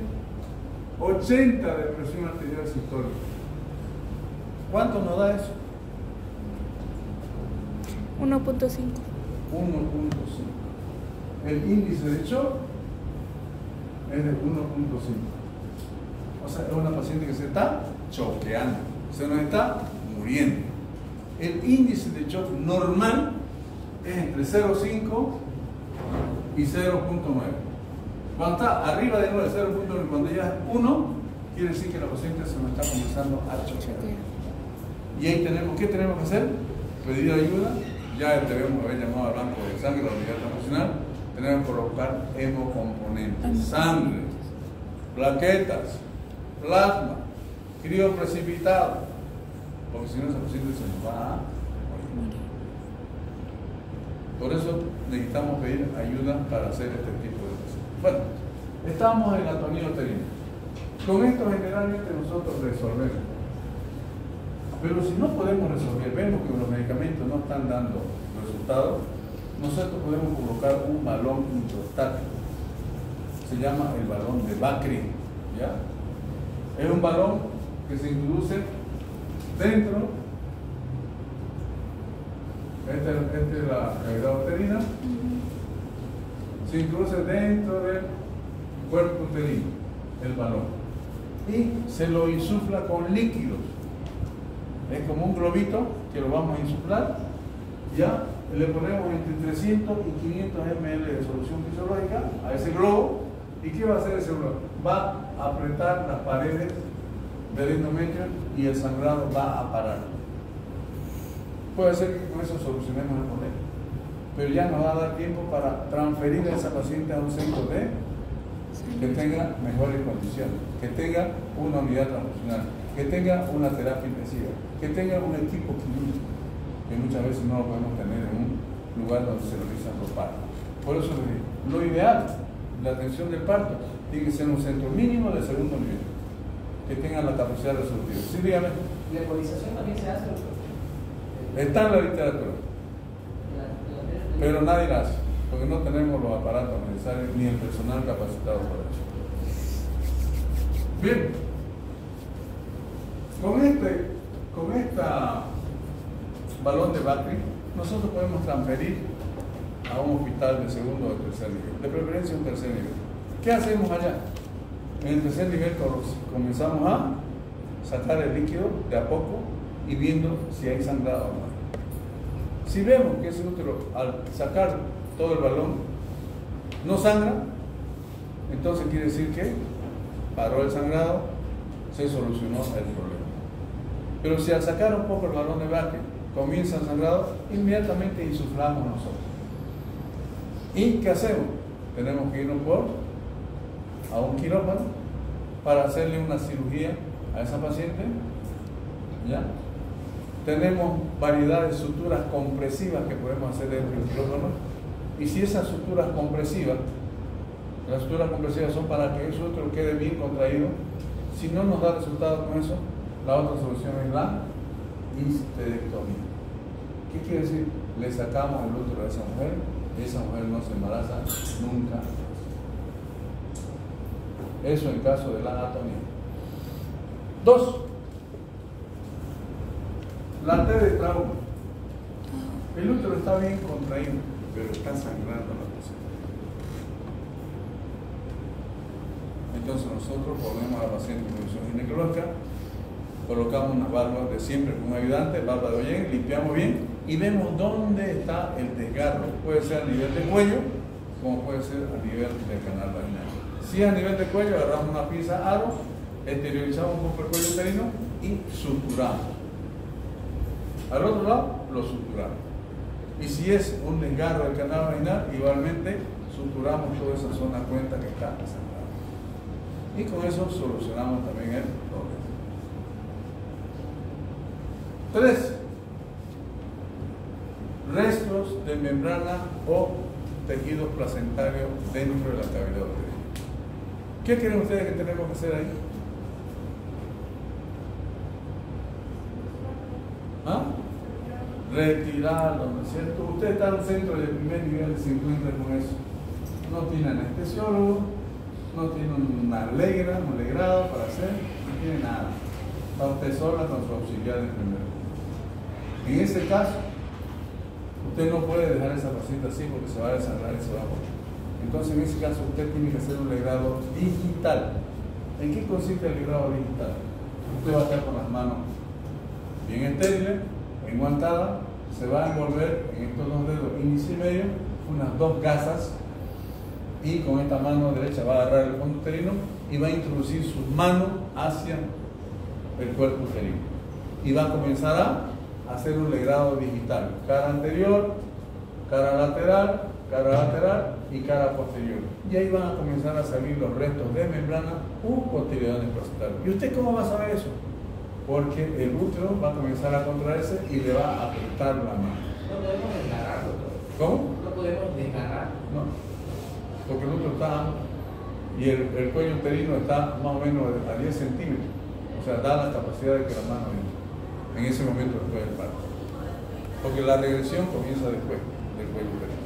80 de presión arterial sistólica? ¿Cuánto nos da eso? 1.5. 1.5. El índice de shock es de 1.5. O sea, es una paciente que se está choqueando, se nos está muriendo. El índice de shock normal es entre 0.5 y 0.9. Cuando está arriba de 9, 0.9, cuando ya es 1, quiere decir que la paciente se nos está comenzando a choquear. Y ahí tenemos, ¿qué tenemos que hacer? Pedir ayuda. Ya debemos haber llamado al banco de sangre, a la unidad transfusional. Tenemos que colocar hemocomponentes, sangre, plaquetas, plasma, crío precipitado, porque si no esa paciente se nos va a morir. Por eso necesitamos pedir ayuda para hacer este tipo de cosas. Bueno, estamos en la atonía uterina. Con esto generalmente nosotros resolvemos. Pero si no podemos resolver, vemos que los medicamentos no están dando resultados, nosotros podemos colocar un balón introstático. Se llama el balón de Bakri, ¿ya? Es un balón que se introduce dentro, esta es la cavidad uterina, se introduce dentro del cuerpo uterino, el balón, y se lo insufla con líquidos. Es como un globito que lo vamos a insuflar, ya le ponemos entre 300 y 500 ml de solución fisiológica a ese globo. ¿Y qué va a hacer ese globo? Va a apretar las paredes del endometrio y el sangrado va a parar. Puede ser que con eso solucionemos el problema, pero ya nos va a dar tiempo para transferir a esa paciente a un centro que tenga mejores condiciones, que tenga una unidad transfusional, que tenga una terapia intensiva, que tenga un equipo clínico, que muchas veces no lo podemos tener en un lugar donde se realizan los partos. Por eso les digo, lo ideal, la atención del parto, tiene que ser un centro mínimo de segundo nivel, que tenga la capacidad resolutiva. Sí, dígame. ¿Y la embolización también se hace? Está en la literatura, pero nadie la hace, porque no tenemos los aparatos necesarios ni el personal capacitado para eso. Bien, con esta balón de Bakri nosotros podemos transferir a un hospital de segundo o de tercer nivel, de preferencia un tercer nivel. ¿Qué hacemos allá? En el tercer nivel comenzamos a sacar el líquido de a poco y viendo si hay sangrado o no. Si vemos que ese útero, al sacar todo el balón, no sangra, entonces quiere decir que paró el sangrado, se solucionó el problema. Pero si al sacar un poco el balón de Bacri comienza el sangrado, inmediatamente insuflamos nosotros. ¿Y qué hacemos? Tenemos que irnos a un quirófano para hacerle una cirugía a esa paciente. ¿Ya? Tenemos variedad de suturas compresivas que podemos hacer dentro del quirófano. Y si esas suturas compresivas, las suturas compresivas son para que el útero quede bien contraído, si no nos da resultado con eso, la otra solución es la histerectomía. ¿Qué quiere decir? Le sacamos el útero a esa mujer y esa mujer no se embaraza nunca. Eso en caso de la atomía. 2. La T de trauma. El útero está bien contraído, pero está sangrando la paciente. Entonces nosotros ponemos a la paciente en posición ginecológica, colocamos unas válvulas de siempre con un ayudante, válvula de Oyen, limpiamos bien y vemos dónde está el desgarro. Puede ser a nivel de cuello, como puede ser a nivel del canal vaginal. Si es a nivel de cuello, agarramos una pinza aro, exteriorizamos un poco el cuello uterino y suturamos. Al otro lado, lo suturamos. Y si es un desgarro del canal vaginal, igualmente suturamos toda esa zona cuenta que está sangrada. Y con eso solucionamos también el problema. 3. Restos de membrana o tejidos placentarios dentro de la cavidad uterina. ¿Qué creen ustedes que tenemos que hacer ahí? ¿Ah? Retirarlo, ¿no es cierto? Usted está en un centro de primer nivel y se encuentra con eso. No tiene anestesiólogo, no tiene un alegrado para hacer, no tiene nada. Está usted sola con su auxiliar de enfermero. En ese caso, usted no puede dejar a esa paciente así porque se va a desangrar y se va a morir. Entonces, en ese caso, usted tiene que hacer un legrado digital. ¿En qué consiste el legrado digital? Usted va a estar con las manos bien estériles, enguantadas, se va a envolver en estos dos dedos índice y medio, unas 2 gasas, y con esta mano derecha va a agarrar el fondo uterino y va a introducir sus manos hacia el cuerpo uterino. Y va a comenzar a hacer un legrado digital. Cara anterior, cara lateral y cara posterior. Y ahí van a comenzar a salir los restos de membrana u cotiledones placentarios. ¿Y usted cómo va a saber eso? Porque el útero va a comenzar a contraerse y le va a apretar la mano. No podemos desgarrar, doctor. ¿Cómo? No podemos desgarrar. No, porque el útero está y el cuello uterino está más o menos a 10 centímetros. O sea, da la capacidad de que la mano entre en ese momento después del parto. Porque la regresión comienza después del cuello uterino.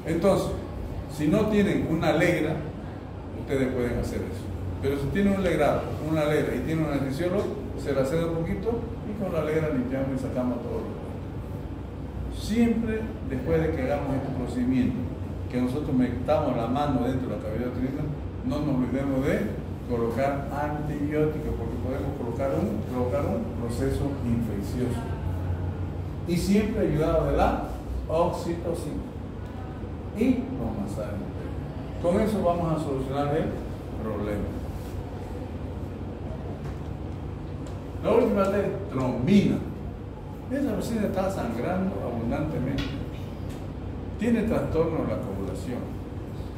Entonces, si no tienen una alegra, ustedes pueden hacer eso. Pero si tienen un legrado, una alegra y tienen un anestesiólogo, se la cede un poquito y con la alegra limpiamos y sacamos todo lo que. Siempre después de que hagamos este procedimiento, que nosotros metamos la mano dentro de la cavidad uterina, no nos olvidemos de colocar antibióticos, porque podemos provocar un proceso infeccioso. Y siempre ayudado de la oxitocina y los masajes. Con eso vamos a solucionar el problema. La última es trombina. Esa paciente está sangrando abundantemente. Tiene trastorno de la coagulación.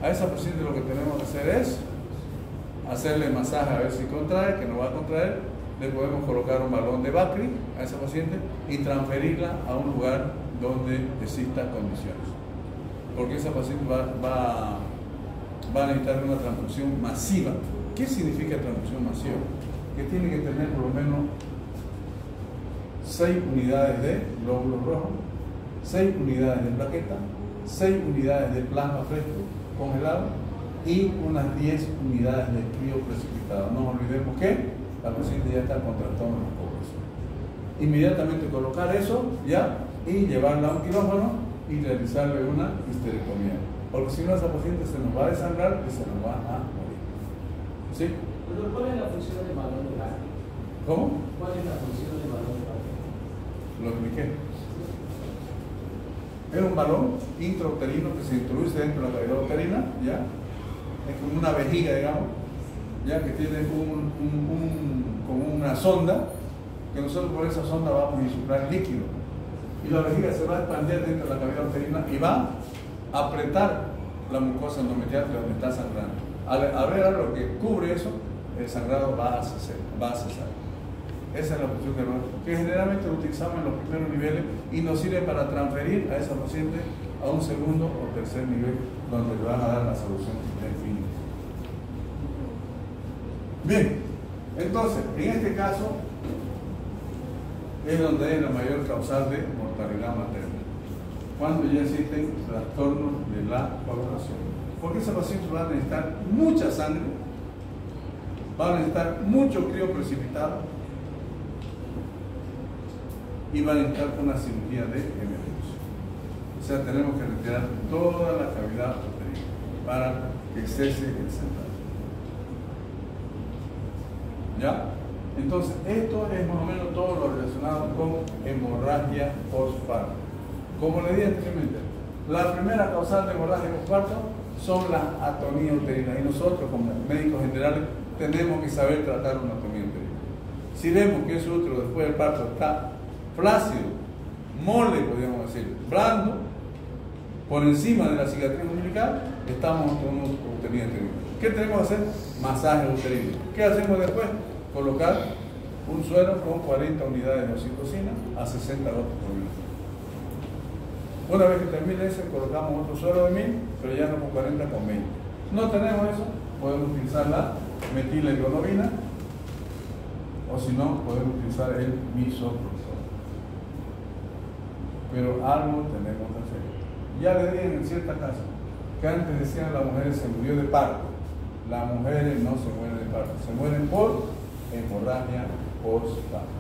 A esa paciente lo que tenemos que hacer es hacerle masaje a ver si contrae, que no va a contraer. Le podemos colocar un balón de Bacri a esa paciente y transferirla a un lugar donde existan condiciones. Porque esa paciente va a necesitar una transfusión masiva. ¿Qué significa transfusión masiva? Que tiene que tener por lo menos 6 unidades de glóbulos rojos, 6 unidades de plaqueta, 6 unidades de plasma fresco congelado y unas 10 unidades de crío precipitado. No olvidemos que la paciente ya está con trastorno de la coagulación. Inmediatamente colocar eso ya y llevarla a un quirófano y realizarle una histerectomía. Porque si no, esa paciente se nos va a desangrar y se nos va a morir. ¿Sí? Pero ¿cuál es la función del balón de Gardner? ¿Cómo? ¿Cuál es la función del balón de Gardner? Lo expliqué. Es un balón intrauterino que se introduce dentro de la cavidad uterina, ¿ya? Es como una vejiga, digamos, ya que tiene como una sonda, que nosotros por esa sonda vamos a insuflar líquido. Y la vejiga se va a expandir dentro de la cavidad uterina y va a apretar la mucosa endometrial donde está sangrando. Al ver algo que cubre eso, el sangrado va a cesar. Esa es la función del balón, que generalmente lo utilizamos en los primeros niveles y nos sirve para transferir a esa paciente a un segundo o tercer nivel donde le van a dar la solución definitiva. Bien, entonces, en este caso es donde hay la mayor causal de mortalidad materna, cuando ya existen trastornos de la coagulación. Porque esa paciente va a necesitar mucha sangre, va a necesitar mucho crío precipitado y va a necesitar una cirugía de emergencia. O sea, tenemos que retirar toda la cavidad uterina para que cese el sangrado. ¿Ya? Entonces, esto es más o menos todo lo relacionado con hemorragia postparto. Como le dije anteriormente, la primera causal de hemorragia postparto son las atonías uterinas y nosotros como médicos generales tenemos que saber tratar una atonía uterina. Si vemos que ese útero después del parto está flácido, mole, podríamos decir, blando, por encima de la cicatriz umbilical, estamos con una uterina uterina. ¿Qué tenemos que hacer? Masaje uterino. ¿Qué hacemos después? Colocar un suero con 40 unidades de oxitocina a 60 gotas por minuto. Una vez que termine ese, colocamos otro suero de 1000, pero ya no con 40, con 20. No tenemos eso, podemos utilizar la metilhidronovina, o si no, podemos utilizar el misoprostol. Pero algo tenemos que hacer. Ya le dije en cierta casa que antes decían las mujeres se murió de parto. Las mujeres no se mueren de parto, se mueren por hemorragia postparto.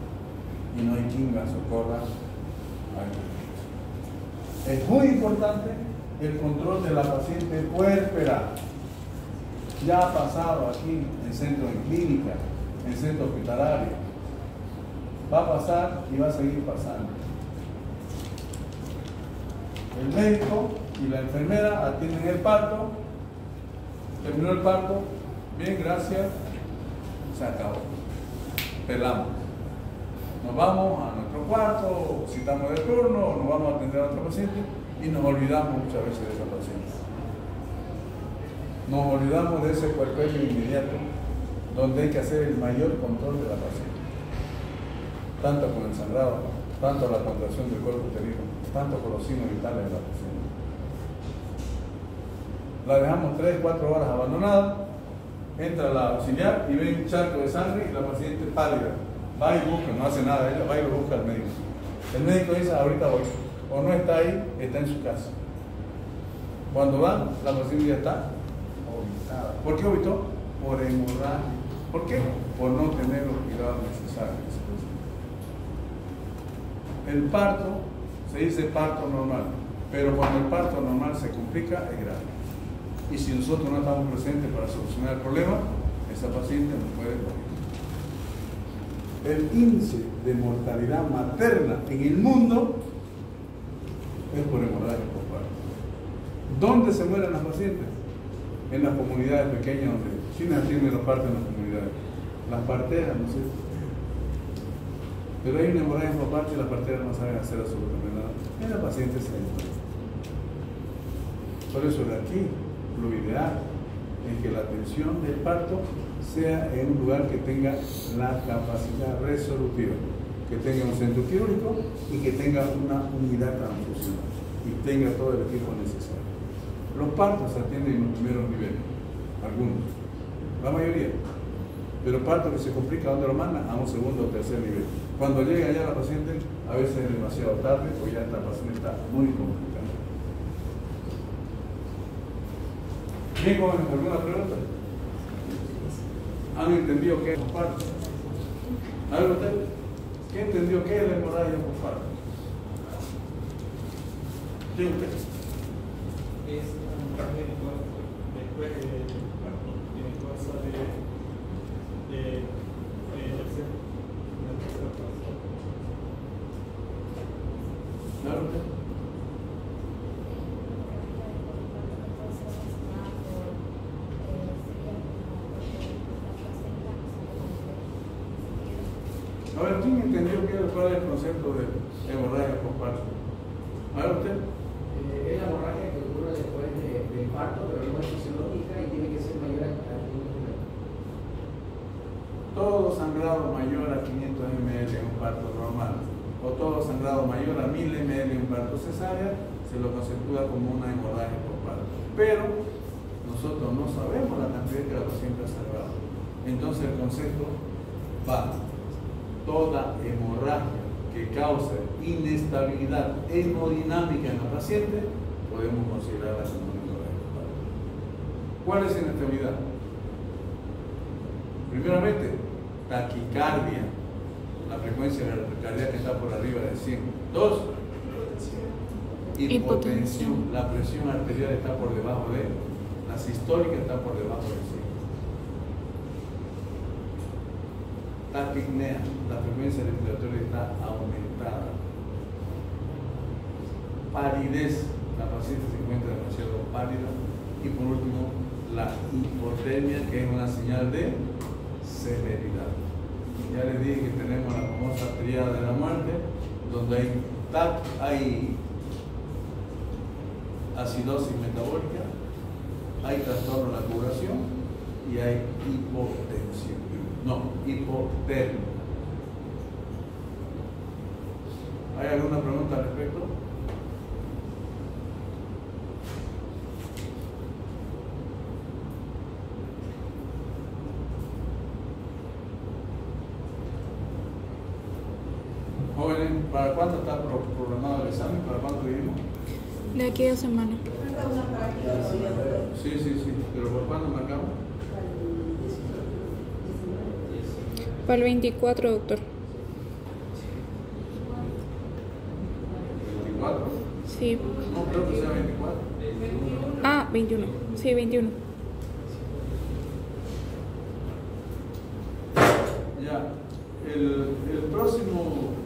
Y no hay quien la socorra a esto. Es muy importante el control de la paciente puérpera. Ya ha pasado aquí en centros de clínica, en centros hospitalarios. Va a pasar y va a seguir pasando. El médico y la enfermera atienden el parto, terminó el parto, bien, gracias, se acabó. Pelamos. Nos vamos a nuestro cuarto, citamos de turno, nos vamos a atender a otro paciente y nos olvidamos muchas veces de esa paciente. Nos olvidamos de ese puerperio inmediato donde hay que hacer el mayor control de la paciente. Tanto con el sangrado, tanto la contracción del cuerpo uterino, tanto con los signos vitales de la paciente. La dejamos 3-4 horas abandonada, entra la auxiliar y ve un charco de sangre y la paciente pálida. Va y busca, no hace nada, ella va y lo busca al médico. El médico dice, ahorita voy. O no está ahí, está en su casa. Cuando van, la paciente ya está ovitada. ¿Por qué ovitó? Por hemorragia. ¿Por qué? Por no tener los cuidados necesarios. El parto, se dice parto normal, pero cuando el parto normal se complica, es grave. Y si nosotros no estamos presentes para solucionar el problema, esa paciente no puede morir. El índice de mortalidad materna en el mundo es por hemorragia postparto. ¿Dónde se mueren las pacientes? En las comunidades pequeñas donde China atiende los partos en las comunidades. Las parteras, no sé. Pero hay una hemorragia postparto y las parteras no saben hacer absolutamente nada. Y la paciente se muere. Por eso de aquí, lo ideal es que la atención del parto sea en un lugar que tenga la capacidad resolutiva, que tenga un centro quirúrgico y que tenga una unidad transfusional y tenga todo el equipo necesario. Los partos se atienden en los primeros niveles, algunos, la mayoría, pero parto que se complica, ¿dónde lo mandan? A un segundo o tercer nivel. Cuando llega ya la paciente, a veces es demasiado tarde o ya esta paciente está muy complicada. ¿Bien, jóvenes? ¿Alguna pregunta? ¿Han entendido qué es postparto? A ver usted, ¿qué entendió qué es la hemorragia postparto? Sí, usted. Es una mujer de cosa de tercer paso. Claro, usted. A ver, ¿quién entendió cuál es el concepto de hemorragia por parto? A ver, usted. Es la hemorragia que ocurre después del parto, pero no es fisiológica y tiene que ser mayor a 500 ml. Todo sangrado mayor a 500 ml en un parto normal o todo sangrado mayor a 1000 ml en un parto cesárea se lo conceptúa como una hemorragia por parto. Pero nosotros no sabemos la cantidad que la paciente ha sangrado. Entonces el concepto va: toda hemorragia que cause inestabilidad hemodinámica en la paciente podemos considerarla como una hemorragia por parto. ¿Cuál es inestabilidad? Primeramente, taquicardia, la frecuencia cardíaca está por arriba de 100. 2, hipotensión, la presión arterial está por debajo de, la sistólica está por debajo de 100. Taquipnea, la frecuencia respiratoria está aumentada. Palidez, la paciente se encuentra demasiado pálida. Y por último, la hipotermia, que es una señal de severidad. Ya les dije que tenemos la famosa tríada de la muerte, donde hay acidosis metabólica, hay trastorno de la coagulación y hay hipotensión. No, hipotermia. ¿Hay alguna pregunta al respecto? Jóvenes, ¿para cuándo está programado el examen? ¿Para cuándo vivimos? De aquí a 2 semanas. Sí, pero ¿por cuándo marcamos? Para el 24, doctor. ¿24? Sí. No creo que sea 24. Ah, 21. Sí, 21. Ya, el próximo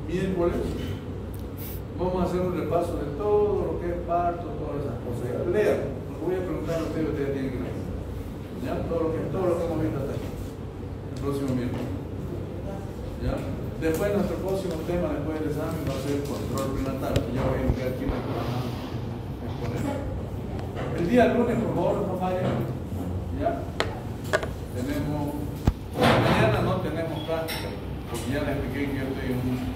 miércoles vamos a hacer un repaso de todo lo que es parto, todas esas cosas. Lean, lo que voy a preguntar a ustedes tienen que leer. ¿Ya? Todo lo que hemos visto hasta aquí. El próximo miércoles. ¿Ya? Después nuestro próximo tema, después del examen, va a ser el control prenatal. Ya voy a indicar quién es el que van a exponer. El día lunes, por favor, no fallen. ¿Ya? Mañana no tenemos práctica, porque ya les expliqué que yo estoy en un